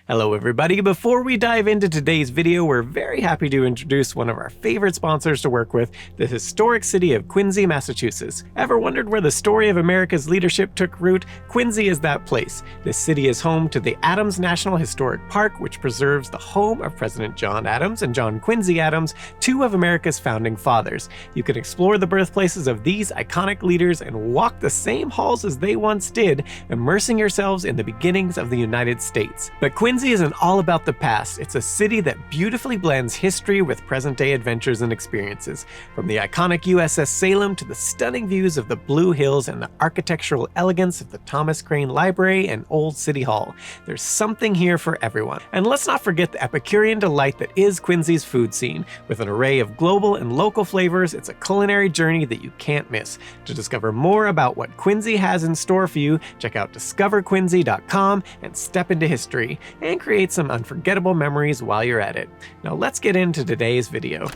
Hello everybody, before we dive into today's video, we're very happy to introduce one of our favorite sponsors to work with, the historic city of Quincy, Massachusetts. Ever wondered where the story of America's leadership took root? Quincy is that place. This city is home to the Adams National Historic Park, which preserves the home of President John Adams and John Quincy Adams, two of America's founding fathers. You can explore the birthplaces of these iconic leaders and walk the same halls as they once did, immersing yourselves in the beginnings of the United States. But Quincy isn't all about the past. It's a city that beautifully blends history with present-day adventures and experiences. From the iconic USS Salem to the stunning views of the Blue Hills and the architectural elegance of the Thomas Crane Library and Old City Hall, there's something here for everyone. And let's not forget the Epicurean delight that is Quincy's food scene. With an array of global and local flavors, it's a culinary journey that you can't miss. To discover more about what Quincy has in store for you, check out discoverquincy.com and step into history, and create some unforgettable memories while you're at it. Now let's get into today's video.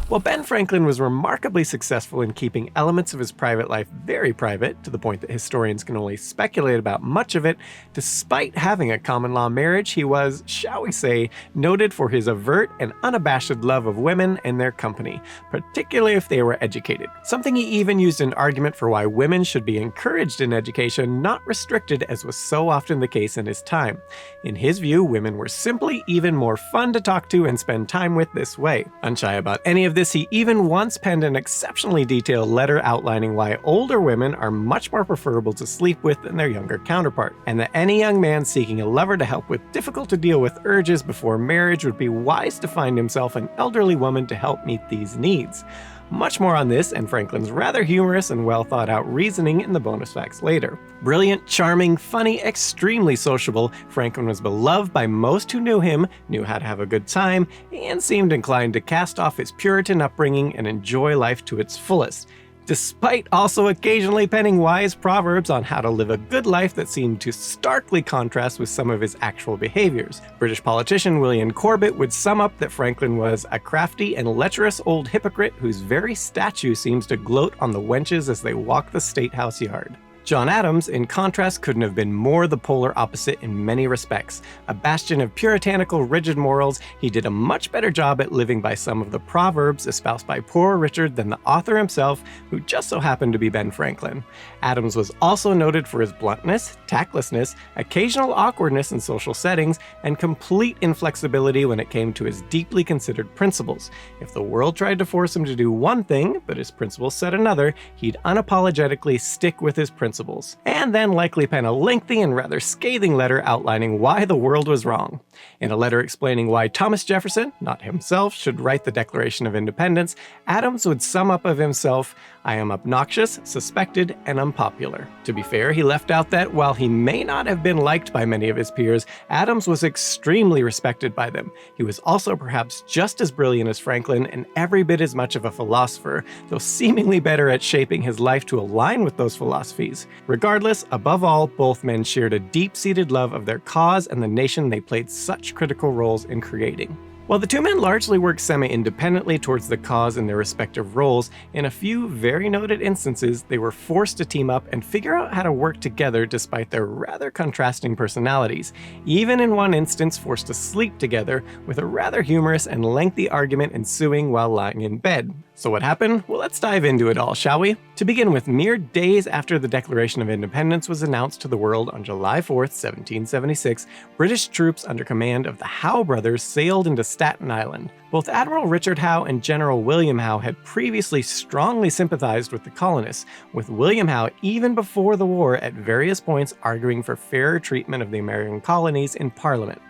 While Ben Franklin was remarkably successful in keeping elements of his private life very private, to the point that historians can only speculate about much of it, despite having a common law marriage, he was, shall we say, noted for his overt and unabashed love of women and their company, particularly if they were educated. Something he even used an argument for why women should be encouraged in education, not restricted, as was so often the case in his time. In his view, women were simply even more fun to talk to and spend time with this way. Unshy about any of this, he even once penned an exceptionally detailed letter outlining why older women are much more preferable to sleep with than their younger counterpart, and that any young man seeking a lover to help with difficult-to-deal-with urges before marriage would be wise to find himself an elderly woman to help meet these needs. Much more on this and Franklin's rather humorous and well-thought-out reasoning in the bonus facts later. Brilliant, charming, funny, extremely sociable, Franklin was beloved by most who knew him, knew how to have a good time, and seemed inclined to cast off his Puritan upbringing and enjoy life to its fullest, despite also occasionally penning wise proverbs on how to live a good life that seemed to starkly contrast with some of his actual behaviors. British politician William Corbett would sum up that Franklin was a crafty and lecherous old hypocrite whose very statue seems to gloat on the wenches as they walk the State House yard. John Adams, in contrast, couldn't have been more the polar opposite in many respects. A bastion of puritanical, rigid morals, he did a much better job at living by some of the proverbs espoused by Poor Richard than the author himself, who just so happened to be Ben Franklin. Adams was also noted for his bluntness, tactlessness, occasional awkwardness in social settings, and complete inflexibility when it came to his deeply considered principles. If the world tried to force him to do one thing, but his principles said another, he'd unapologetically stick with his principles, and then likely pen a lengthy and rather scathing letter outlining why the world was wrong. In a letter explaining why Thomas Jefferson, not himself, should write the Declaration of Independence, Adams would sum up of himself, "I am obnoxious, suspected, and unpopular." To be fair, he left out that while he may not have been liked by many of his peers, Adams was extremely respected by them. He was also perhaps just as brilliant as Franklin and every bit as much of a philosopher, though seemingly better at shaping his life to align with those philosophies. Regardless, above all, both men shared a deep-seated love of their cause and the nation they played such critical roles in creating. While the two men largely worked semi-independently towards the cause in their respective roles, in a few very noted instances, they were forced to team up and figure out how to work together despite their rather contrasting personalities, even in one instance forced to sleep together, with a rather humorous and lengthy argument ensuing while lying in bed. So what happened? Well, let's dive into it all, shall we? To begin with, mere days after the Declaration of Independence was announced to the world on July 4th, 1776, British troops under command of the Howe brothers sailed into Staten Island. Both Admiral Richard Howe and General William Howe had previously strongly sympathized with the colonists, with William Howe even before the war at various points arguing for fairer treatment of the American colonies in Parliament.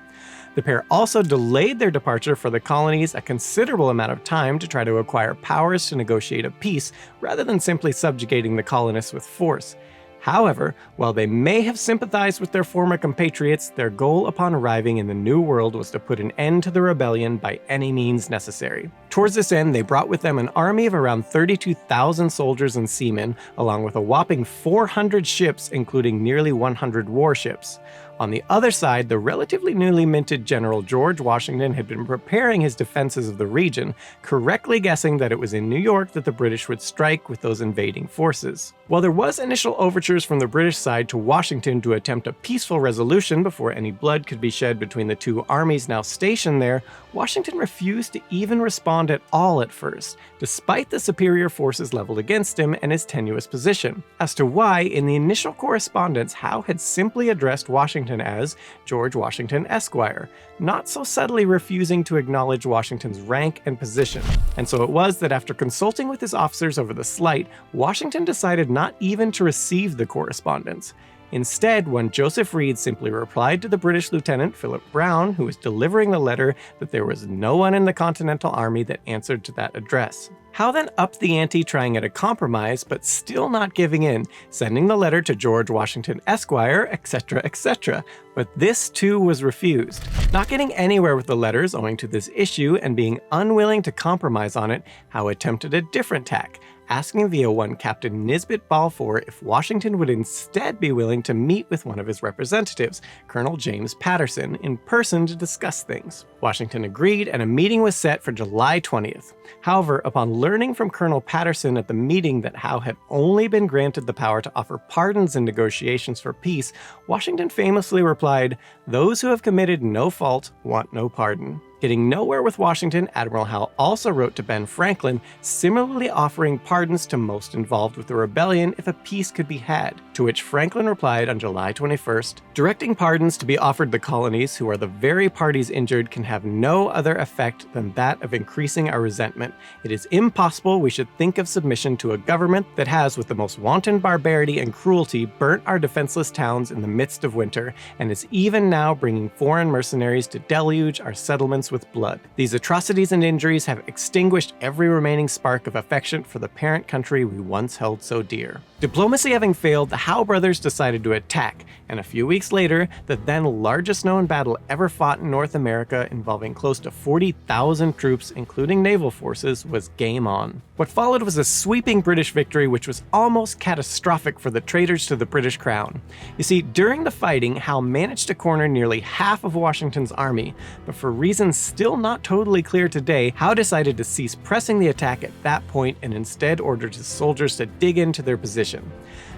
The pair also delayed their departure for the colonies a considerable amount of time to try to acquire powers to negotiate a peace, rather than simply subjugating the colonists with force. However, while they may have sympathized with their former compatriots, their goal upon arriving in the New World was to put an end to the rebellion by any means necessary. Towards this end, they brought with them an army of around 32,000 soldiers and seamen, along with a whopping 400 ships, including nearly 100 warships. On the other side, the relatively newly minted General George Washington had been preparing his defenses of the region, correctly guessing that it was in New York that the British would strike with those invading forces. While there was initial overtures from the British side to Washington to attempt a peaceful resolution before any blood could be shed between the two armies now stationed there, Washington refused to even respond at all at first, despite the superior forces leveled against him and his tenuous position. As to why, in the initial correspondence, Howe had simply addressed Washington as George Washington Esquire, not so subtly refusing to acknowledge Washington's rank and position. And so it was that after consulting with his officers over the slight, Washington decided not even to receive the correspondence. Instead, one Joseph Reed simply replied to the British Lieutenant Philip Brown, who was delivering the letter, that there was no one in the Continental Army that answered to that address. Howe then upped the ante, trying at a compromise, but still not giving in, sending the letter to George Washington Esquire, etc., etc. But this too was refused. Not getting anywhere with the letters owing to this issue and being unwilling to compromise on it, Howe attempted a different tack, asking via one Captain Nisbet Balfour if Washington would instead be willing to meet with one of his representatives, Colonel James Patterson, in person to discuss things. Washington agreed, and a meeting was set for July 20th. However, upon learning from Colonel Patterson at the meeting that Howe had only been granted the power to offer pardons in negotiations for peace, Washington famously replied, "Those who have committed no fault want no pardon." Getting nowhere with Washington, Admiral Howe also wrote to Ben Franklin, similarly offering pardons to most involved with the rebellion if a peace could be had, to which Franklin replied on July 21st, "Directing pardons to be offered the colonies who are the very parties injured can have no other effect than that of increasing our resentment. It is impossible we should think of submission to a government that has, with the most wanton barbarity and cruelty, burnt our defenseless towns in the midst of winter, and is even now bringing foreign mercenaries to deluge our settlements with blood. These atrocities and injuries have extinguished every remaining spark of affection for the parent country we once held so dear." Diplomacy having failed, the Howe brothers decided to attack, and a few weeks later, the then largest known battle ever fought in North America, involving close to 40,000 troops, including naval forces, was game on. What followed was a sweeping British victory which was almost catastrophic for the traitors to the British crown. You see, during the fighting, Howe managed to corner nearly half of Washington's army, but for reasons still not totally clear today, Howe decided to cease pressing the attack at that point and instead ordered his soldiers to dig into their position.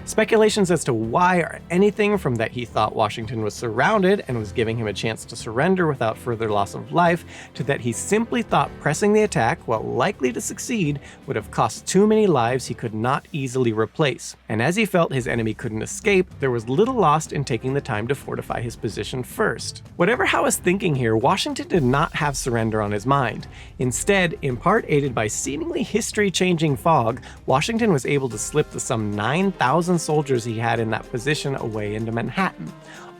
Speculations as to why are anything from that he thought Washington was surrounded and was giving him a chance to surrender without further loss of life, to that he simply thought pressing the attack, while likely to succeed, would have cost too many lives he could not easily replace. And as he felt his enemy couldn't escape, there was little lost in taking the time to fortify his position first. Whatever Howe was thinking here, Washington did not have surrender on his mind. Instead, in part aided by seemingly history-changing fog, Washington was able to slip the some 9,000 soldiers he had in that position away into Manhattan,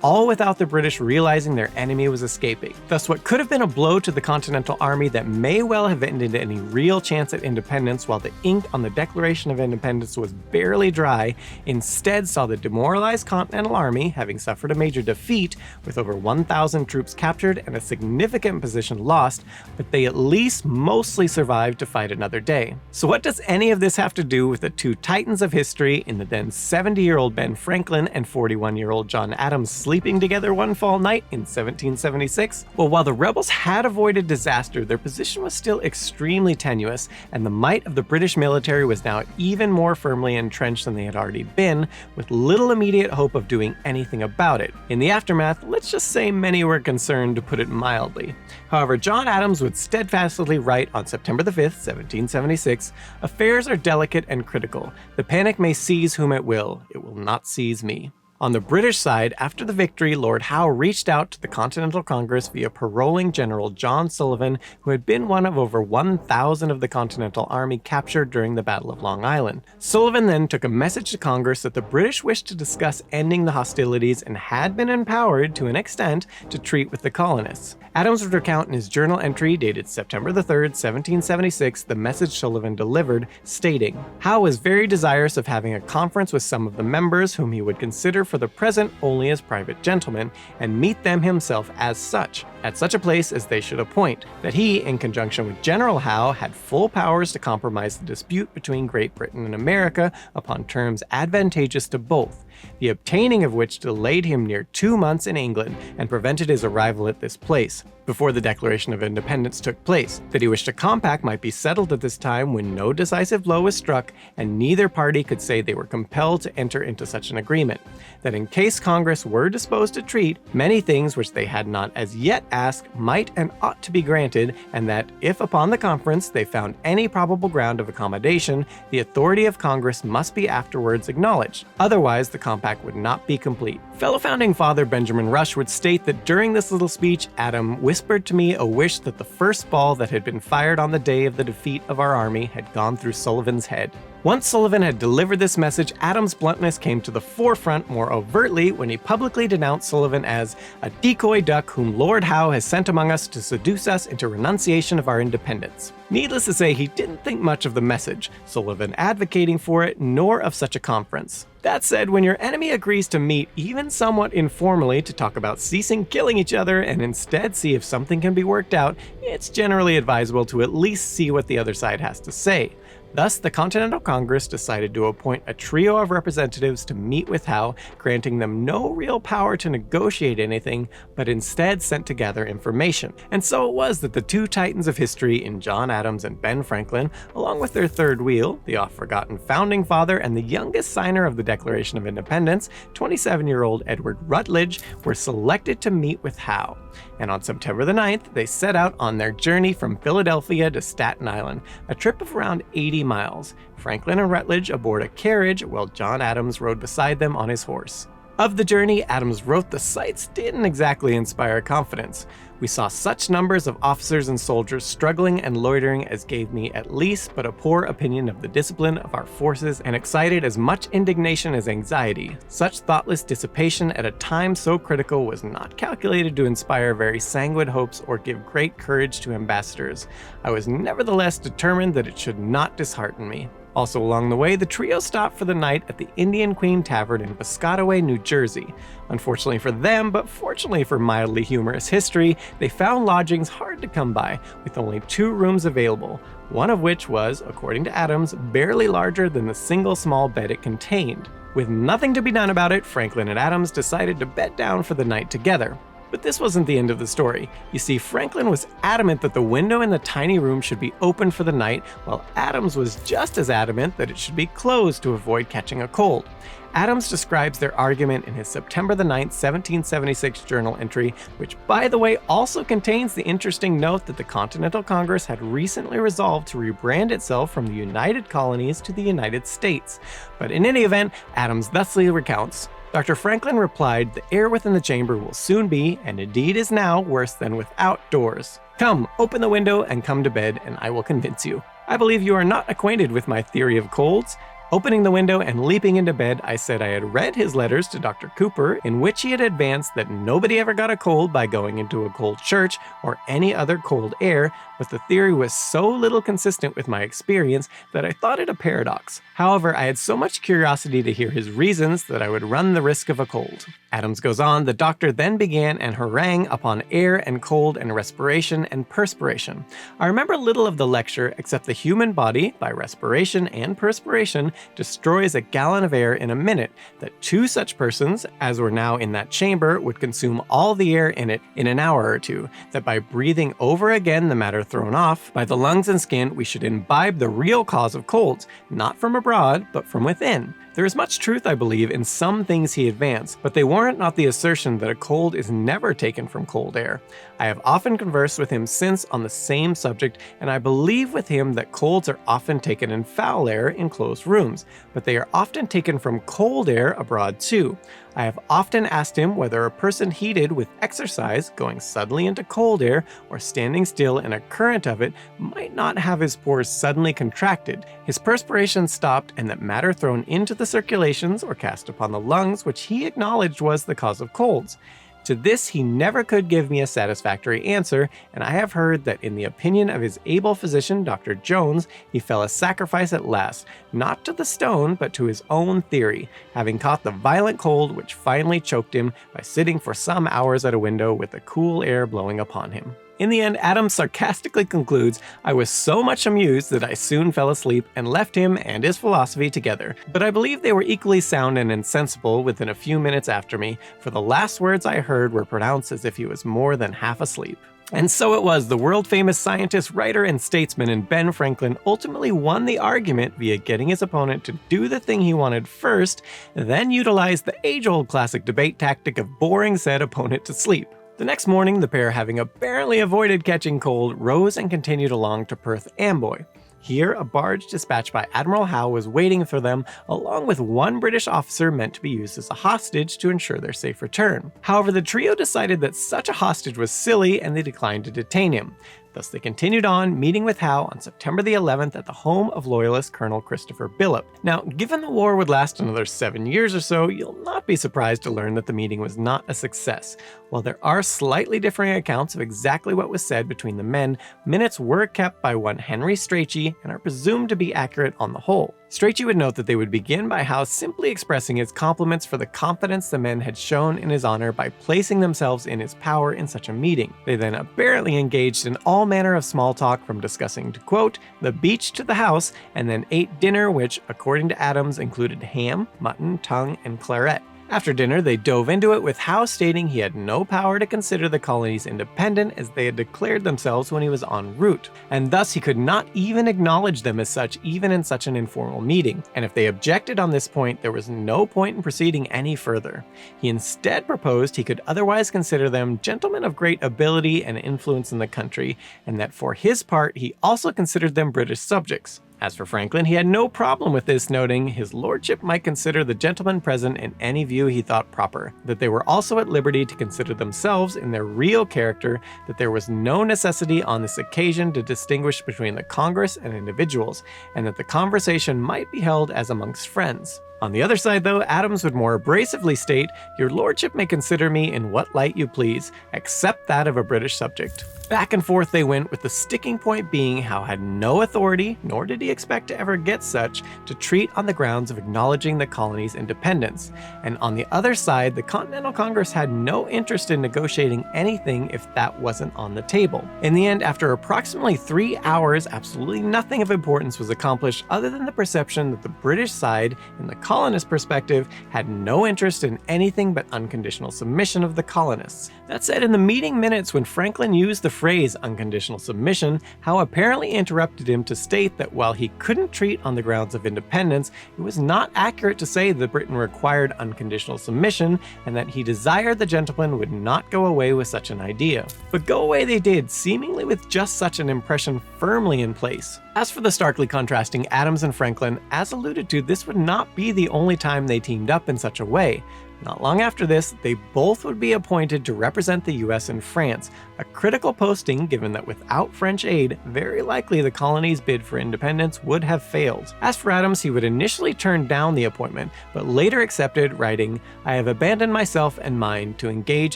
all without the British realizing their enemy was escaping. Thus, what could have been a blow to the Continental Army that may well have ended any real chance at independence while the ink on the Declaration of Independence was barely dry, instead saw the demoralized Continental Army, having suffered a major defeat, with over 1,000 troops captured and a significant position lost, but they at least mostly survived to fight another day. So what does any of this have to do with the two titans of history in the then 70-year-old Ben Franklin and 41-year-old John Adams sleeping together one fall night in 1776? Well, while the rebels had avoided disaster, their position was still extremely tenuous, and the might of the British military was now even more firmly entrenched than they had already been, with little immediate hope of doing anything about it. In the aftermath, let's just say many were concerned, to put it mildly. However, John Adams would steadfastly write on September the 5th, 1776, "Affairs are delicate and critical. The panic may seize whom it will not seize me." On the British side, after the victory, Lord Howe reached out to the Continental Congress via paroling General John Sullivan, who had been one of over 1,000 of the Continental Army captured during the Battle of Long Island. Sullivan then took a message to Congress that the British wished to discuss ending the hostilities and had been empowered, to an extent, to treat with the colonists. Adams would recount in his journal entry dated September the 3rd, 1776, the message Sullivan delivered, stating, "Howe was very desirous of having a conference with some of the members whom he would consider for the present only as private gentlemen, and meet them himself as such. at such a place as they should appoint, that he, in conjunction with General Howe, had full powers to compromise the dispute between Great Britain and America upon terms advantageous to both, the obtaining of which delayed him near 2 months in England and prevented his arrival at this place, before the Declaration of Independence took place, that he wished a compact might be settled at this time when no decisive blow was struck and neither party could say they were compelled to enter into such an agreement, that in case Congress were disposed to treat, many things which they had not as yet asked might and ought to be granted, and that if upon the conference they found any probable ground of accommodation, the authority of Congress must be afterwards acknowledged, otherwise the compact would not be complete. Fellow founding father Benjamin Rush would state that during this little speech, Adam whispered to me a wish that the first ball that had been fired on the day of the defeat of our army had gone through Sullivan's head. Once Sullivan had delivered this message, Adams' bluntness came to the forefront more overtly when he publicly denounced Sullivan as a decoy duck whom Lord Howe has sent among us to seduce us into renunciation of our independence. Needless to say, he didn't think much of the message, Sullivan advocating for it, nor of such a conference. That said, when your enemy agrees to meet, even somewhat informally, to talk about ceasing killing each other and instead see if something can be worked out, it's generally advisable to at least see what the other side has to say. Thus, the Continental Congress decided to appoint a trio of representatives to meet with Howe, granting them no real power to negotiate anything, but instead sent to gather information. And so it was that the two titans of history in John Adams and Ben Franklin, along with their third wheel, the oft-forgotten founding father and the youngest signer of the Declaration of Independence, 27-year-old Edward Rutledge, were selected to meet with Howe. And on September the 9th, they set out on their journey from Philadelphia to Staten Island, a trip of around 80 miles, Franklin and Rutledge aboard a carriage while John Adams rode beside them on his horse. Of the journey, Adams wrote the sights didn't exactly inspire confidence. We saw such numbers of officers and soldiers struggling and loitering as gave me at least but a poor opinion of the discipline of our forces and excited as much indignation as anxiety. Such thoughtless dissipation at a time so critical was not calculated to inspire very sanguine hopes or give great courage to ambassadors. I was nevertheless determined that it should not dishearten me. Also along the way, the trio stopped for the night at the Indian Queen Tavern in Piscataway, New Jersey. Unfortunately for them, but fortunately for mildly humorous history, they found lodgings hard to come by, with only 2 rooms available, one of which was, according to Adams, barely larger than the single small bed it contained. With nothing to be done about it, Franklin and Adams decided to bed down for the night together. But this wasn't the end of the story. You see, Franklin was adamant that the window in the tiny room should be open for the night, while Adams was just as adamant that it should be closed to avoid catching a cold. Adams describes their argument in his September the 9th, 1776 journal entry, which by the way also contains the interesting note that the Continental Congress had recently resolved to rebrand itself from the United Colonies to the United States. But in any event, Adams thusly recounts, Dr. Franklin replied, "The air within the chamber will soon be, and indeed is now, worse than without doors. Come, open the window and come to bed, and I will convince you. I believe you are not acquainted with my theory of colds. Opening the window and leaping into bed, I said I had read his letters to Dr. Cooper, in which he had advanced that nobody ever got a cold by going into a cold church or any other cold air, but the theory was so little consistent with my experience that I thought it a paradox. However, I had so much curiosity to hear his reasons that I would run the risk of a cold." Adams goes on, the doctor then began an harangue upon air and cold and respiration and perspiration. I remember little of the lecture except the human body, by respiration and perspiration, destroys a gallon of air in a minute, that 2 such persons, as were now in that chamber, would consume all the air in it in an hour or 2, that by breathing over again the matter thrown off, by the lungs and skin we should imbibe the real cause of colds, not from abroad, but from within. There is much truth, I believe, in some things he advanced, but they warrant not the assertion that a cold is never taken from cold air. I have often conversed with him since on the same subject, and I believe with him that colds are often taken in foul air in closed rooms, but they are often taken from cold air abroad too. I have often asked him whether a person heated with exercise, going suddenly into cold air, or standing still in a current of it, might not have his pores suddenly contracted, his perspiration stopped, and that matter thrown into the circulations or cast upon the lungs, which he acknowledged was the cause of colds. To this, he never could give me a satisfactory answer, and I have heard that in the opinion of his able physician, Dr. Jones, he fell a sacrifice at last, not to the stone, but to his own theory, having caught the violent cold which finally choked him by sitting for some hours at a window with the cool air blowing upon him. In the end, Adams sarcastically concludes, "I was so much amused that I soon fell asleep and left him and his philosophy together. But I believe they were equally sound and insensible within a few minutes after me, for the last words I heard were pronounced as if he was more than half asleep." And so it was, the world-famous scientist, writer, and statesman in Ben Franklin ultimately won the argument via getting his opponent to do the thing he wanted first, then utilized the age-old classic debate tactic of boring said opponent to sleep. The next morning, the pair, having apparently avoided catching cold, rose and continued along to Perth Amboy. Here, a barge dispatched by Admiral Howe was waiting for them, along with one British officer meant to be used as a hostage to ensure their safe return. However, the trio decided that such a hostage was silly and they declined to detain him. Thus they continued on, meeting with Howe on September the 11th at the home of Loyalist Colonel Christopher Billop. Now, given the war would last another 7 years or so, you'll not be surprised to learn that the meeting was not a success. While there are slightly differing accounts of exactly what was said between the men, minutes were kept by one Henry Strachey and are presumed to be accurate on the whole. Strachey would note that they would begin by Howe simply expressing his compliments for the confidence the men had shown in his honor by placing themselves in his power in such a meeting. They then apparently engaged in all manner of small talk, from discussing, to quote, the beach to the house, and then ate dinner which, according to Adams, included ham, mutton, tongue, and claret. After dinner, they dove into it, with Howe stating he had no power to consider the colonies independent as they had declared themselves when he was en route, and thus he could not even acknowledge them as such even in such an informal meeting, and if they objected on this point, there was no point in proceeding any further. He instead proposed he could otherwise consider them gentlemen of great ability and influence in the country, and that for his part he also considered them British subjects. As for Franklin, he had no problem with this, noting his lordship might consider the gentlemen present in any view he thought proper, that they were also at liberty to consider themselves in their real character, that there was no necessity on this occasion to distinguish between the Congress and individuals, and that the conversation might be held as amongst friends. On the other side, though, Adams would more abrasively state, "Your lordship may consider me in what light you please, except that of a British subject." Back and forth they went, with the sticking point being Howe had no authority, nor did he expect to ever get such, to treat on the grounds of acknowledging the colony's independence. And on the other side, the Continental Congress had no interest in negotiating anything if that wasn't on the table. In the end, after approximately 3 hours, absolutely nothing of importance was accomplished other than the perception that the British side, in the colonist perspective, had no interest in anything but unconditional submission of the colonists. That said, in the meeting minutes when Franklin used the phrase unconditional submission, Howe apparently interrupted him to state that while he couldn't treat on the grounds of independence, it was not accurate to say that Britain required unconditional submission, and that he desired the gentlemen would not go away with such an idea. But go away they did, seemingly with just such an impression firmly in place. As for the starkly contrasting Adams and Franklin, as alluded to, this would not be the only time they teamed up in such a way. Not long after this, they both would be appointed to represent the US in France, a critical posting given that without French aid, very likely the colony's bid for independence would have failed. As for Adams, he would initially turn down the appointment, but later accepted, writing, "I have abandoned myself and mine to engage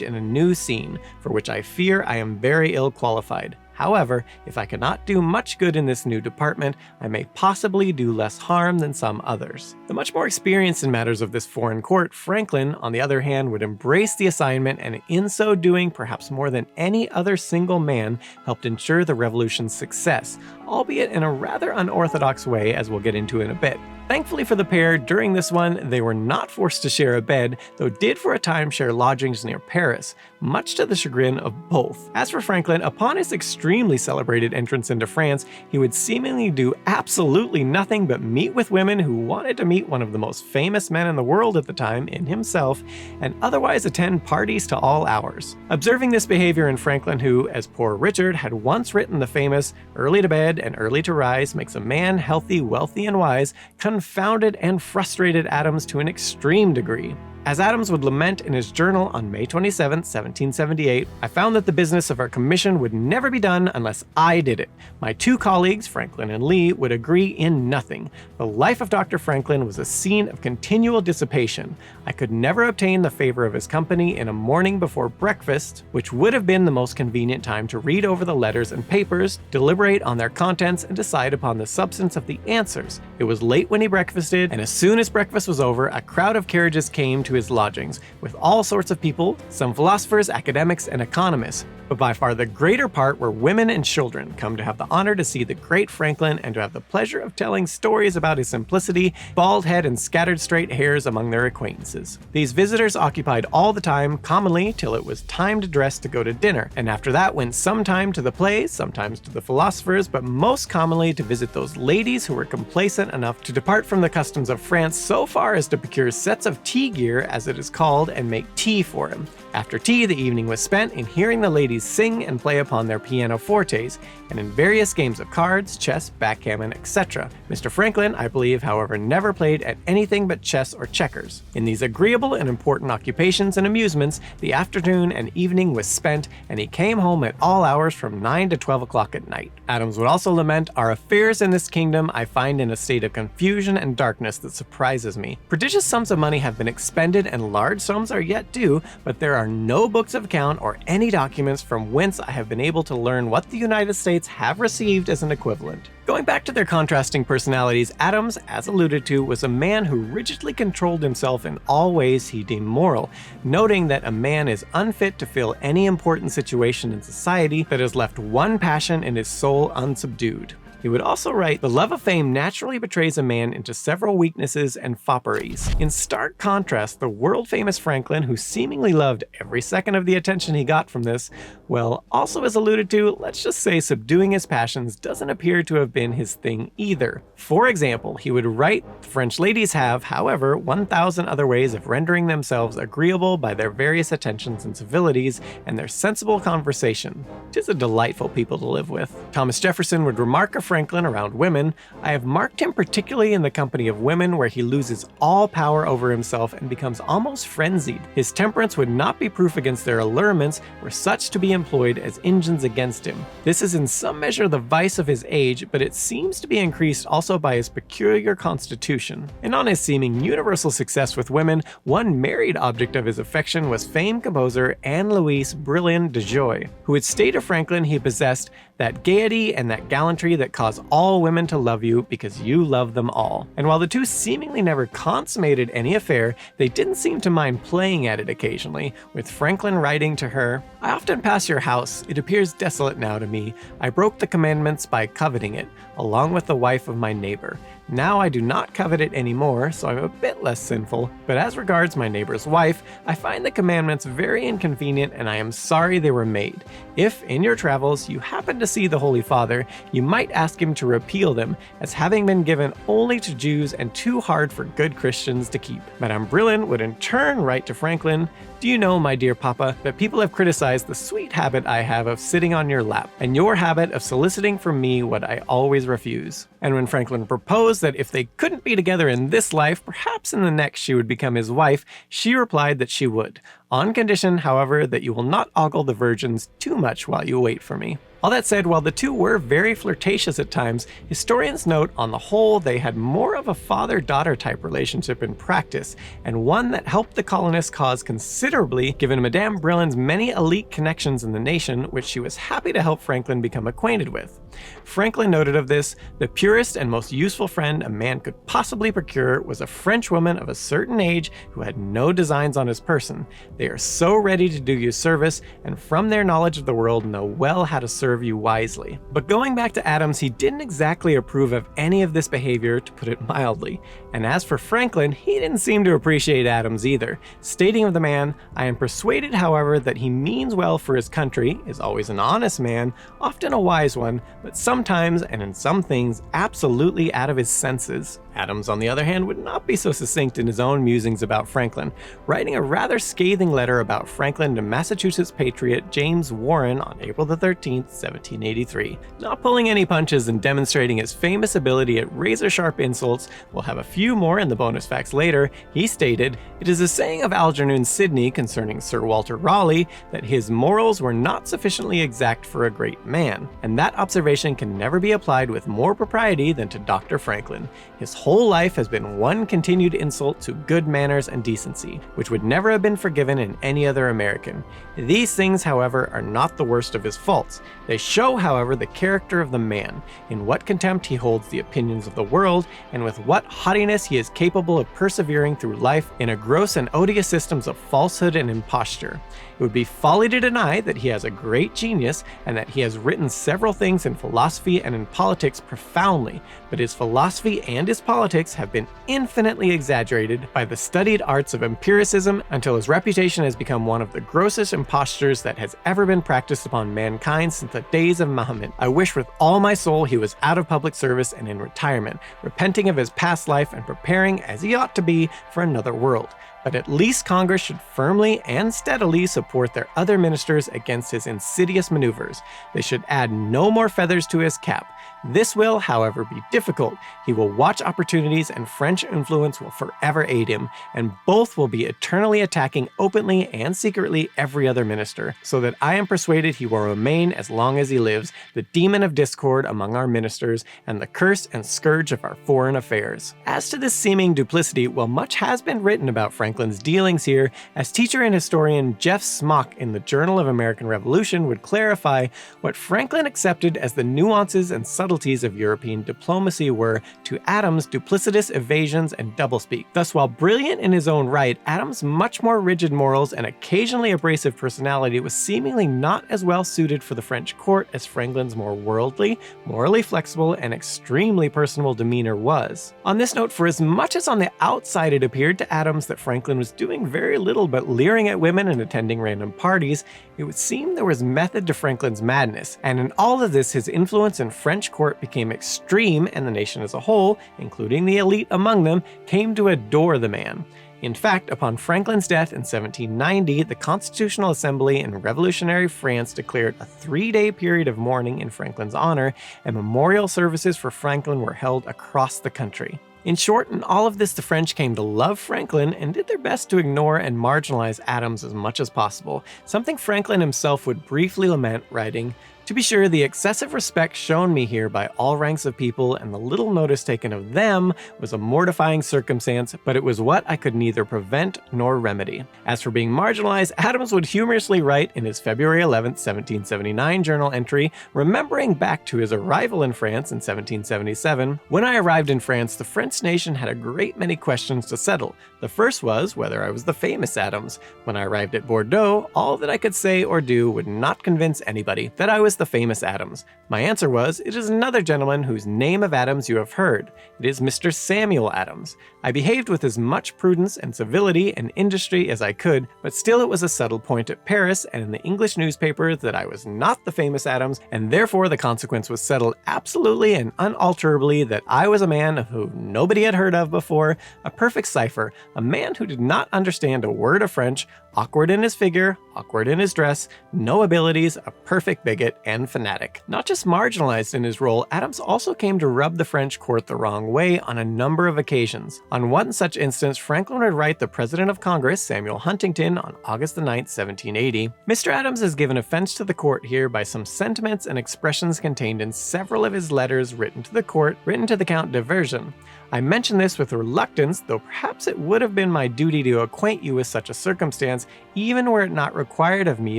in a new scene, for which I fear I am very ill qualified. However, if I cannot do much good in this new department, I may possibly do less harm than some others." The much more experienced in matters of this foreign court, Franklin, on the other hand, would embrace the assignment, and in so doing, perhaps more than any other single man, helped ensure the revolution's success, albeit in a rather unorthodox way, as we'll get into in a bit. Thankfully for the pair, during this one, they were not forced to share a bed, though did for a time share lodgings near Paris, much to the chagrin of both. As for Franklin, upon his extremely celebrated entrance into France, he would seemingly do absolutely nothing but meet with women who wanted to meet one of the most famous men in the world at the time in himself, and otherwise attend parties to all hours. Observing this behavior in Franklin, who, as Poor Richard, had once written the famous "early to bed and early to rise makes a man healthy, wealthy, and wise," confounded and frustrated Adams to an extreme degree. As Adams would lament in his journal on May 27, 1778, "I found that the business of our commission would never be done unless I did it. My two colleagues, Franklin and Lee, would agree in nothing. The life of Dr. Franklin was a scene of continual dissipation. I could never obtain the favor of his company in a morning before breakfast, which would have been the most convenient time to read over the letters and papers, deliberate on their contents, and decide upon the substance of the answers. It was late when he breakfasted, and as soon as breakfast was over, a crowd of carriages came to his lodgings, with all sorts of people, some philosophers, academics, and economists. But by far the greater part were women and children, come to have the honor to see the great Franklin and to have the pleasure of telling stories about his simplicity, bald head, and scattered straight hairs among their acquaintances. These visitors occupied all the time, commonly till it was time to dress to go to dinner, and after that went sometime to the plays, sometimes to the philosophers, but most commonly to visit those ladies who were complacent enough to depart from the customs of France so far as to procure sets of tea gear, as it is called, and make tea for him. After tea, the evening was spent in hearing the ladies sing and play upon their pianofortes, and in various games of cards, chess, backgammon, etc. Mr. Franklin, I believe, however, never played at anything but chess or checkers. In these agreeable and important occupations and amusements, the afternoon and evening was spent, and he came home at all hours from 9 to 12 o'clock at night." Adams would also lament, "Our affairs in this kingdom I find in a state of confusion and darkness that surprises me. Prodigious sums of money have been expended and large sums are yet due, but there are no books of account or any documents from whence I have been able to learn what the United States have received as an equivalent." Going back to their contrasting personalities, Adams, as alluded to, was a man who rigidly controlled himself in all ways he deemed moral, noting that a man is unfit to fill any important situation in society that has left one passion in his soul unsubdued. He would also write, "The love of fame naturally betrays a man into several weaknesses and fopperies." In stark contrast, the world-famous Franklin, who seemingly loved every second of the attention he got from this, well, also as alluded to, let's just say subduing his passions doesn't appear to have been his thing either. For example, he would write, "The French ladies have, however, 1,000 other ways of rendering themselves agreeable by their various attentions and civilities, and their sensible conversation. 'Tis a delightful people to live with." Thomas Jefferson would remark of Franklin around women, "I have marked him particularly in the company of women where he loses all power over himself and becomes almost frenzied. His temperance would not be proof against their allurements, were such to be employed as engines against him. This is in some measure the vice of his age, but it seems to be increased also by his peculiar constitution." And on his seeming universal success with women, one married object of his affection was famed composer Anne Louise Brilliant de Joy, who would state of Franklin he possessed "that gaiety and that gallantry that cause all women to love you because you love them all." And while the two seemingly never consummated any affair, they didn't seem to mind playing at it occasionally, with Franklin writing to her, "I often pass your house. It appears desolate now to me. I broke the commandments by coveting it, along with the wife of my neighbor. Now I do not covet it anymore, so I'm a bit less sinful, but as regards my neighbor's wife, I find the commandments very inconvenient and I am sorry they were made. If, in your travels, you happen to see the Holy Father, you might ask him to repeal them, as having been given only to Jews and too hard for good Christians to keep." Madame Brilliant would in turn write to Franklin, "Do you know, my dear Papa, that people have criticized the sweet habit I have of sitting on your lap, and your habit of soliciting from me what I always refuse?" And when Franklin proposed that if they couldn't be together in this life, perhaps in the next she would become his wife, she replied that she would, on condition, however, that you will not ogle the virgins too much while you wait for me. All that said, while the two were very flirtatious at times, historians note on the whole they had more of a father-daughter type relationship in practice, and one that helped the colonists' cause considerably given Madame Brilliant's many elite connections in the nation, which she was happy to help Franklin become acquainted with. Franklin noted of this, "The purest and most useful friend a man could possibly procure was a French woman of a certain age who had no designs on his person. They are so ready to do you service, and from their knowledge of the world know well how to serve you wisely." But going back to Adams, he didn't exactly approve of any of this behavior, to put it mildly. And as for Franklin, he didn't seem to appreciate Adams either, stating of the man, "I am persuaded, however, that he means well for his country, is always an honest man, often a wise one, but sometimes, and in some things, absolutely out of his senses." Adams, on the other hand, would not be so succinct in his own musings about Franklin, writing a rather scathing scathing letter about Franklin to Massachusetts patriot James Warren on April 13, 1783. Not pulling any punches and demonstrating his famous ability at razor-sharp insults, we'll have a few more in the bonus facts later, he stated, "It is a saying of Algernon Sidney concerning Sir Walter Raleigh that his morals were not sufficiently exact for a great man, and that observation can never be applied with more propriety than to Dr. Franklin. His whole life has been one continued insult to good manners and decency, which would never have been forgiven in any other American. These things, however, are not the worst of his faults. They show, however, the character of the man, in what contempt he holds the opinions of the world, and with what haughtiness he is capable of persevering through life in a gross and odious systems of falsehood and imposture. It would be folly to deny that he has a great genius, and that he has written several things in philosophy and in politics profoundly, but his philosophy and his politics have been infinitely exaggerated by the studied arts of empiricism until his reputation has become one of the grossest impostures that has ever been practiced upon mankind since the days of Mahomet. I wish with all my soul he was out of public service and in retirement, repenting of his past life and preparing, as he ought to be, for another world. But at least Congress should firmly and steadily support their other ministers against his insidious maneuvers. They should add no more feathers to his cap. This will, however, be difficult. He will watch opportunities and French influence will forever aid him, and both will be eternally attacking openly and secretly every other minister, so that I am persuaded he will remain as long as he lives, the demon of discord among our ministers, and the curse and scourge of our foreign affairs." As to this seeming duplicity, while much has been written about Franklin's dealings here, as teacher and historian Jeff Smock in the Journal of American Revolution would clarify, what Franklin accepted as the nuances and subtleties of European diplomacy were, to Adams, duplicitous evasions and doublespeak. Thus, while brilliant in his own right, Adams' much more rigid morals and occasionally abrasive personality was seemingly not as well suited for the French court as Franklin's more worldly, morally flexible, and extremely personable demeanor was. On this note, for as much as on the outside it appeared to Adams that Franklin was doing very little but leering at women and attending random parties, it would seem there was method to Franklin's madness, and in all of this his influence in French court became extreme, and the nation as a whole, including the elite among them, came to adore the man. In fact, upon Franklin's death in 1790, the Constitutional Assembly in revolutionary France declared a 3-day period of mourning in Franklin's honor, and memorial services for Franklin were held across the country. In short, in all of this, the French came to love Franklin and did their best to ignore and marginalize Adams as much as possible, something Franklin himself would briefly lament, writing, "To be sure, the excessive respect shown me here by all ranks of people and the little notice taken of them was a mortifying circumstance, but it was what I could neither prevent nor remedy." As for being marginalized, Adams would humorously write in his February 11, 1779 journal entry, remembering back to his arrival in France in 1777, "When I arrived in France, the French nation had a great many questions to settle. The first was whether I was the famous Adams. When I arrived at Bordeaux, all that I could say or do would not convince anybody that I was the famous Adams. My answer was, it is another gentleman whose name of Adams you have heard. It is Mr. Samuel Adams. I behaved with as much prudence and civility and industry as I could, but still it was a settled point at Paris and in the English newspapers that I was not the famous Adams, and therefore the consequence was settled absolutely and unalterably that I was a man who nobody had heard of before, a perfect cipher, a man who did not understand a word of French, awkward in his figure, awkward in his dress, no abilities, a perfect bigot and fanatic." Not just marginalized in his role, Adams also came to rub the French court the wrong way on a number of occasions. On one such instance, Franklin would write the President of Congress, Samuel Huntington, on August 9, 1780, "Mr. Adams has given offense to the court here by some sentiments and expressions contained in several of his letters written to the court, written to the Count de Vergennes. I mention this with reluctance, though perhaps it would have been my duty to acquaint you with such a circumstance, even were it not required of me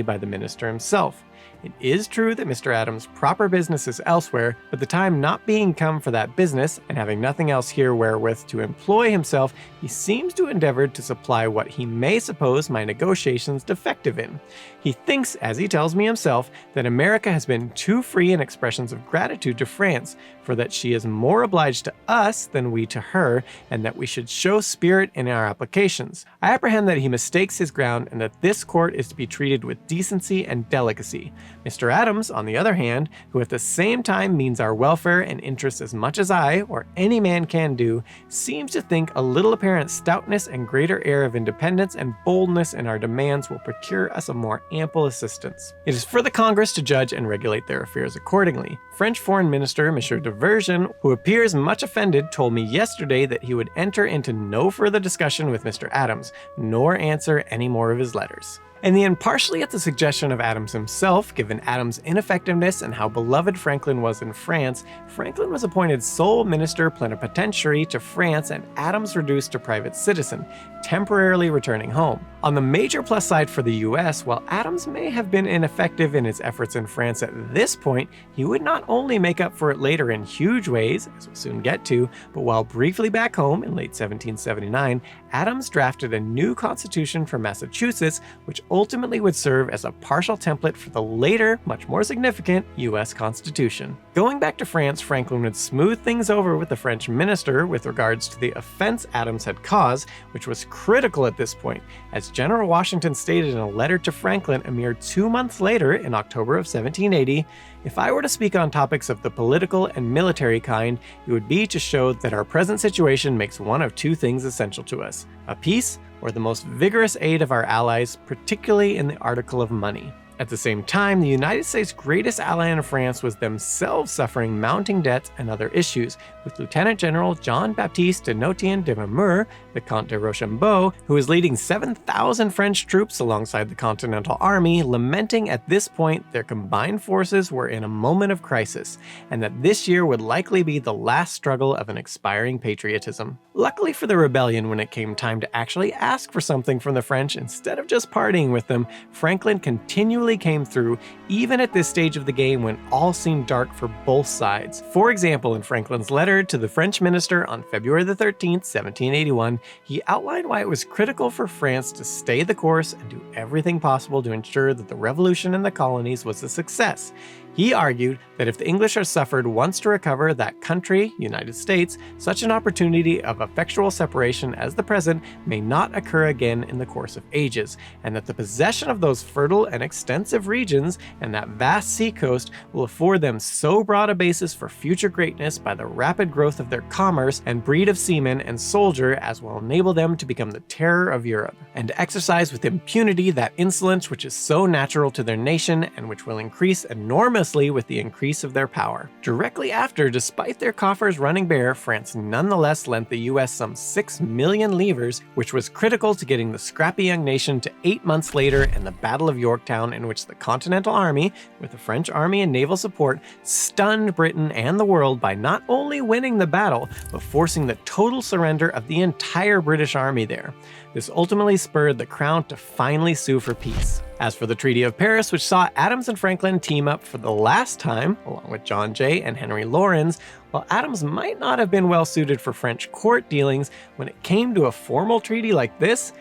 by the minister himself. It is true that Mr. Adams' proper business is elsewhere, but the time not being come for that business, and having nothing else here wherewith to employ himself, he seems to endeavor to supply what he may suppose my negotiations defective in. He thinks, as he tells me himself, that America has been too free in expressions of gratitude to France, for that she is more obliged to us than we to her, and that we should show spirit in our applications. I apprehend that he mistakes his ground, and that this court is to be treated with decency and delicacy. Mr. Adams, on the other hand, who at the same time means our welfare and interests as much as I, or any man can do, seems to think a little apparent stoutness and greater air of independence and boldness in our demands will procure us a more ample assistance. It is for the Congress to judge and regulate their affairs accordingly. French Foreign Minister M. de Vergennes, who appears much offended, told me yesterday that he would enter into no further discussion with Mr. Adams, nor answer any more of his letters. In the end, partially at the suggestion of Adams himself, given Adams' ineffectiveness and how beloved Franklin was in France, Franklin was appointed sole minister plenipotentiary to France and Adams reduced to private citizen, temporarily returning home. On the major plus side for the US, while Adams may have been ineffective in his efforts in France at this point, he would not only make up for it later in huge ways, as we'll soon get to, but while briefly back home in late 1779, Adams drafted a new constitution for Massachusetts, which ultimately would serve as a partial template for the later, much more significant, US Constitution. Going back to France, Franklin would smooth things over with the French minister with regards to the offense Adams had caused, which was critical at this point, as General Washington stated in a letter to Franklin a mere 2 months later in October of 1780, "If I were to speak on topics of the political and military kind, it would be to show that our present situation makes one of two things essential to us: a peace or the most vigorous aid of our allies, particularly in the article of money." At the same time, the United States' greatest ally in France was themselves suffering mounting debts and other issues, with Lieutenant General Jean-Baptiste de Nothien de Nemours, the Comte de Rochambeau, who was leading 7,000 French troops alongside the Continental Army, lamenting at this point their combined forces were in a moment of crisis, and that this year would likely be the last struggle of an expiring patriotism. Luckily for the rebellion, when it came time to actually ask for something from the French instead of just partying with them, Franklin continually came through, even at this stage of the game when all seemed dark for both sides. For example, in Franklin's letter to the French minister on February the 13th, 1781, he outlined why it was critical for France to stay the course and do everything possible to ensure that the revolution in the colonies was a success. He argued that if the English are suffered once to recover that country, United States, such an opportunity of effectual separation as the present may not occur again in the course of ages, and that the possession of those fertile and extensive regions and that vast seacoast will afford them so broad a basis for future greatness by the rapid growth of their commerce and breed of seamen and soldier as will enable them to become the terror of Europe, and to exercise with impunity that insolence which is so natural to their nation and which will increase enormously with the increase of their power. Directly after, despite their coffers running bare, France nonetheless lent the US some 6 million livres, which was critical to getting the scrappy young nation to 8 months later in the Battle of Yorktown, in which the Continental Army, with the French army and naval support, stunned Britain and the world by not only winning the battle, but forcing the total surrender of the entire British army there. This ultimately spurred the Crown to finally sue for peace. As for the Treaty of Paris, which saw Adams and Franklin team up for the last time, along with John Jay and Henry Laurens, while Adams might not have been well suited for French court dealings, when it came to a formal treaty like this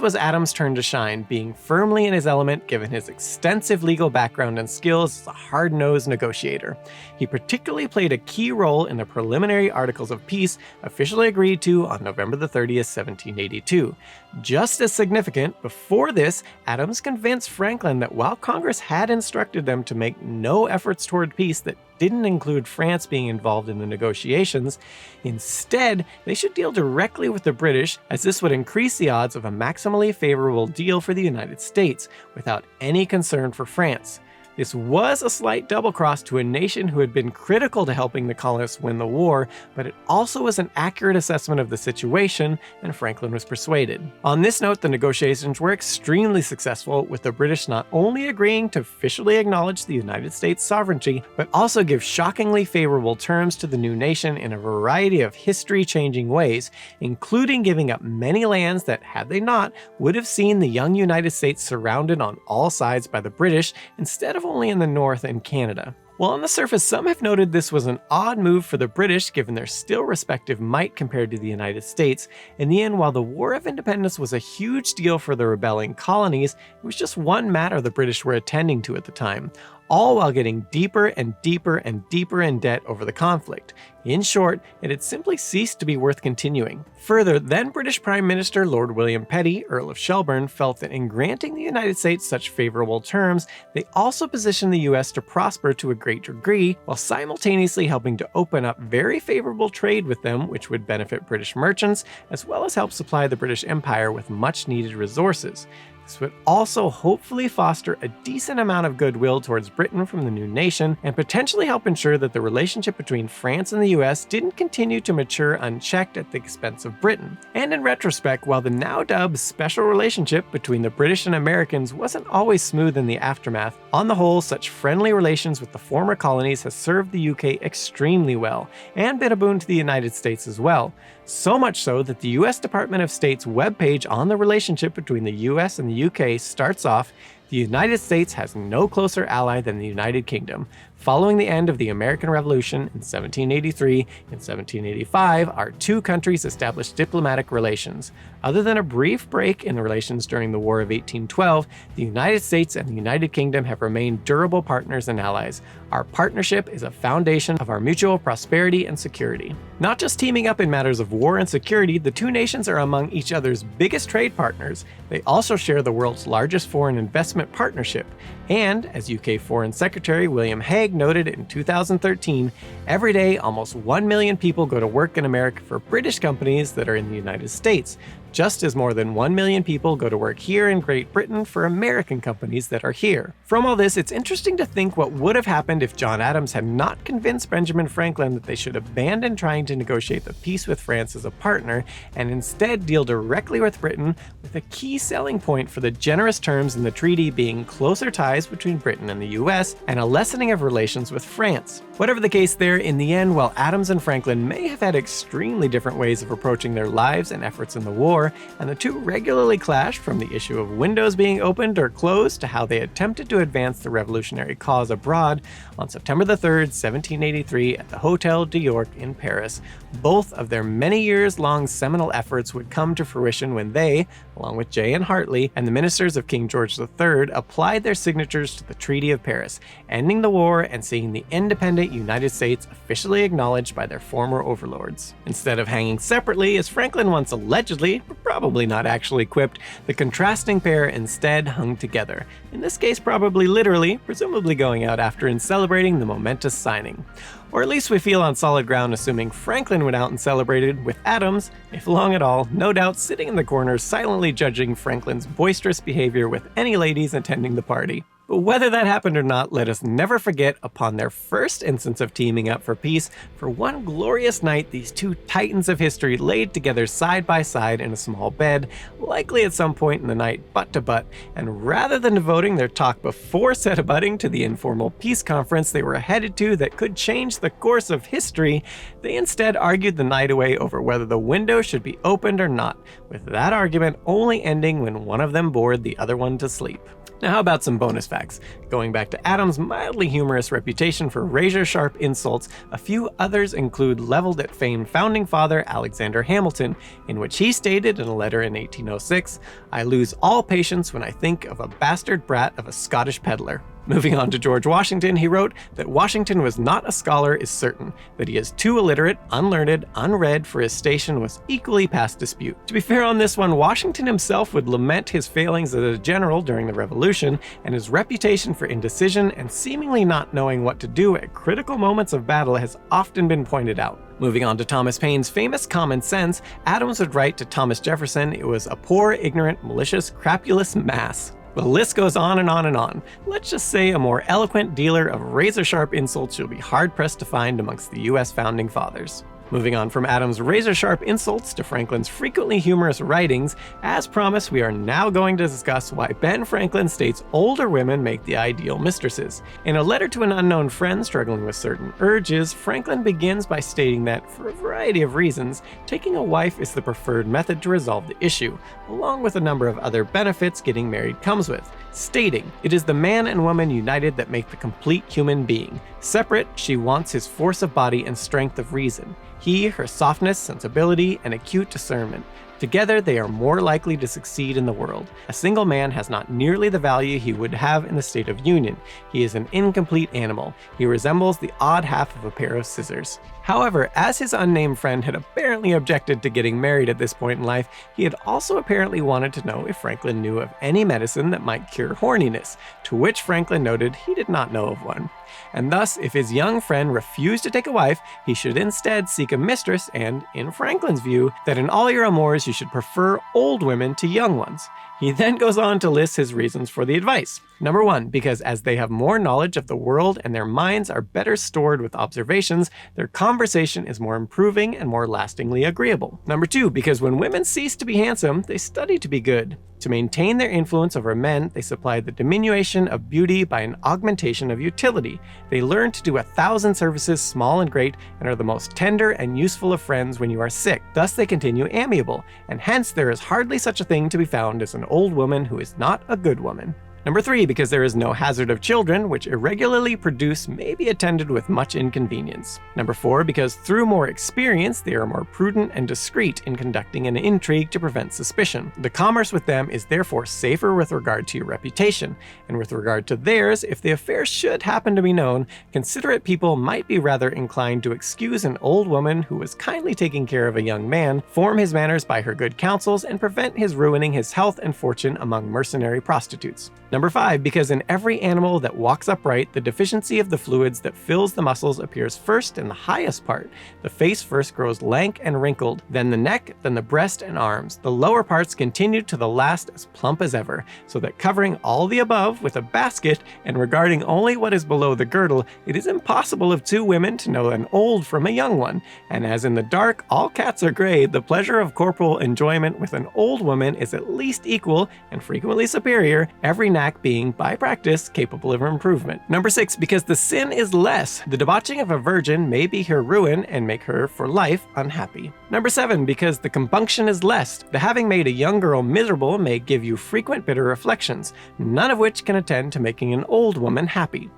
was Adams' turn to shine, being firmly in his element given his extensive legal background and skills as a hard-nosed negotiator. He particularly played a key role in the preliminary Articles of Peace officially agreed to on November the 30th, 1782. Just as significant, before this, Adams convinced Franklin that while Congress had instructed them to make no efforts toward peace that didn't include France being involved in the negotiations, instead, they should deal directly with the British, as this would increase the odds of a maximally favorable deal for the United States, without any concern for France. This was a slight double-cross to a nation who had been critical to helping the colonists win the war, but it also was an accurate assessment of the situation, and Franklin was persuaded. On this note, the negotiations were extremely successful, with the British not only agreeing to officially acknowledge the United States' sovereignty, but also give shockingly favorable terms to the new nation in a variety of history-changing ways, including giving up many lands that, had they not, would have seen the young United States surrounded on all sides by the British, instead of only in the north and Canada. While on the surface some have noted this was an odd move for the British given their still respective might compared to the United States, in the end, while the War of Independence was a huge deal for the rebelling colonies, it was just one matter the British were attending to at the time. all while getting deeper and deeper and deeper in debt over the conflict. In short, it had simply ceased to be worth continuing. Further, then British Prime Minister Lord William Petty, Earl of Shelburne, felt that in granting the United States such favorable terms, they also positioned the US to prosper to a great degree, while simultaneously helping to open up very favorable trade with them, which would benefit British merchants, as well as help supply the British Empire with much-needed resources. This would also hopefully foster a decent amount of goodwill towards Britain from the new nation, and potentially help ensure that the relationship between France and the US didn't continue to mature unchecked at the expense of Britain. And in retrospect, while the now dubbed special relationship between the British and Americans wasn't always smooth in the aftermath, on the whole, such friendly relations with the former colonies has served the UK extremely well, and been a boon to the United States as well. So much so that the US Department of State's webpage on the relationship between the US and the UK starts off, "The United States has no closer ally than the United Kingdom. Following the end of the American Revolution in 1783 and 1785, our two countries established diplomatic relations. Other than a brief break in relations during the War of 1812, the United States and the United Kingdom have remained durable partners and allies. Our partnership is a foundation of our mutual prosperity and security." Not just teaming up in matters of war and security, the two nations are among each other's biggest trade partners. They also share the world's largest foreign investment partnership. And, as UK Foreign Secretary William Hague noted in 2013, every day almost 1 million people go to work in America for British companies that are in the United States, just as more than 1 million people go to work here in Great Britain for American companies that are here. From all this, it's interesting to think what would have happened if John Adams had not convinced Benjamin Franklin that they should abandon trying to negotiate the peace with France as a partner, and instead deal directly with Britain, with a key selling point for the generous terms in the treaty being closer ties between Britain and the US, and a lessening of relations with France. Whatever the case there, in the end, while Adams and Franklin may have had extremely different ways of approaching their lives and efforts in the war, and the two regularly clashed from the issue of windows being opened or closed to how they attempted to advance the revolutionary cause abroad, on September the 3rd, 1783, at the Hôtel de York in Paris, both of their many years-long seminal efforts would come to fruition when they, along with Jay and Hartley, and the ministers of King George III, applied their signatures to the Treaty of Paris, ending the war and seeing the independent United States officially acknowledged by their former overlords. Instead of hanging separately, as Franklin once allegedly, but probably not actually quipped, the contrasting pair instead hung together. In this case, probably literally, presumably going out after and celebrating the momentous signing. Or at least we feel on solid ground assuming Franklin went out and celebrated, with Adams, if long at all, no doubt sitting in the corner silently judging Franklin's boisterous behavior with any ladies attending the party. But whether that happened or not, let us never forget, upon their first instance of teaming up for peace, for one glorious night these two titans of history laid together side by side in a small bed, likely at some point in the night butt to butt, and rather than devoting their talk before said abutting to the informal peace conference they were headed to that could change the course of history, they instead argued the night away over whether the window should be opened or not, with that argument only ending when one of them bored the other one to sleep. Now, how about some bonus facts? Going back to Adams' mildly humorous reputation for razor-sharp insults, a few others include leveled at famed founding father Alexander Hamilton, in which he stated in a letter in 1806, "I lose all patience when I think of a bastard brat of a Scottish peddler." Moving on to George Washington, he wrote that Washington was not a scholar is certain, that he is too illiterate, unlearned, unread for his station was equally past dispute. To be fair on this one, Washington himself would lament his failings as a general during the Revolution, and his reputation for indecision and seemingly not knowing what to do at critical moments of battle has often been pointed out. Moving on to Thomas Paine's famous Common Sense, Adams would write to Thomas Jefferson it was a poor, ignorant, malicious, crapulous mass. The list goes on and on and on. Let's just say a more eloquent dealer of razor-sharp insults you'll be hard-pressed to find amongst the US founding fathers. Moving on from Adams' razor-sharp insults to Franklin's frequently humorous writings, as promised, we are now going to discuss why Ben Franklin states older women make the ideal mistresses. In a letter to an unknown friend struggling with certain urges, Franklin begins by stating that, for a variety of reasons, taking a wife is the preferred method to resolve the issue, along with a number of other benefits getting married comes with, stating, "It is the man and woman united that make the complete human being. Separate, she wants his force of body and strength of reason. He, her softness, sensibility, and acute discernment. Together, they are more likely to succeed in the world. A single man has not nearly the value he would have in the state of union. He is an incomplete animal. He resembles the odd half of a pair of scissors. However, as his unnamed friend had apparently objected to getting married at this point in life, he had also apparently wanted to know if Franklin knew of any medicine that might cure horniness, to which Franklin noted he did not know of one. And thus, if his young friend refused to take a wife, he should instead seek a mistress and, in Franklin's view, that in all your amours you should prefer old women to young ones. He then goes on to list his reasons for the advice. Number 1, because as they have more knowledge of the world and their minds are better stored with observations, their conversation is more improving and more lastingly agreeable. Number 2, because when women cease to be handsome, they study to be good. To maintain their influence over men, they supply the diminution of beauty by an augmentation of utility. They learn to do 1,000 services, small and great, and are the most tender and useful of friends when you are sick. Thus they continue amiable, and hence there is hardly such a thing to be found as an old woman who is not a good woman. Number 3, because there is no hazard of children, which irregularly produced may be attended with much inconvenience. Number 4, because through more experience, they are more prudent and discreet in conducting an intrigue to prevent suspicion. The commerce with them is therefore safer with regard to your reputation, and with regard to theirs, if the affair should happen to be known, considerate people might be rather inclined to excuse an old woman who was kindly taking care of a young man, form his manners by her good counsels, and prevent his ruining his health and fortune among mercenary prostitutes. Number 5, because in every animal that walks upright, the deficiency of the fluids that fills the muscles appears first in the highest part. The face first grows lank and wrinkled, then the neck, then the breast and arms. The lower parts continue to the last as plump as ever, so that covering all the above with a basket and regarding only what is below the girdle, it is impossible of 2 women to know an old from a young one. And as in the dark all cats are gray, the pleasure of corporal enjoyment with an old woman is at least equal and frequently superior, every knack being, by practice, capable of improvement. Number 6, because the sin is less. The debauching of a virgin may be her ruin and make her, for life, unhappy. Number 7, because the compunction is less. The having made a young girl miserable may give you frequent bitter reflections, none of which can attend to making an old woman happy.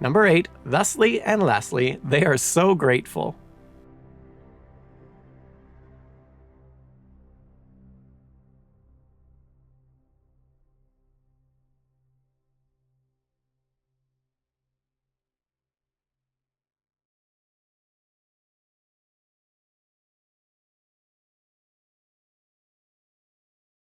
Number 8, thusly and lastly, they are so grateful.